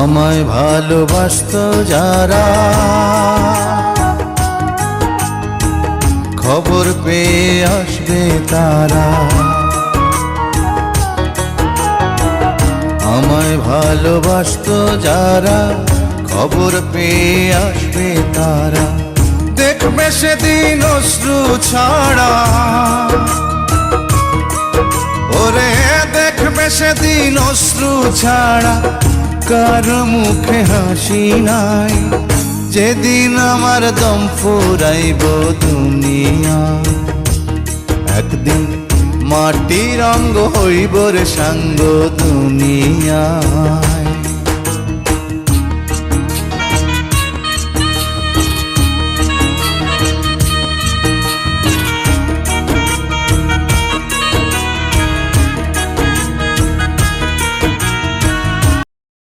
আমায় ভালোবাসতো যারা, খবর পেয়ে আসবে তারা। আমায় ভালোবাসতো যারা, খবর পেয়ে আসবে তারা। দেখবে সেদিন অশ্রু ছাড়া, ওরে দেখবে সেদিন অশ্রু ছাড়া কার মুখে হাসি নাই। যেদিন আমার দম ফুরাইব দুনিয়া, একদিন মাটির অঙ্গ হইব রে সাঙ্গ দুনিয়া।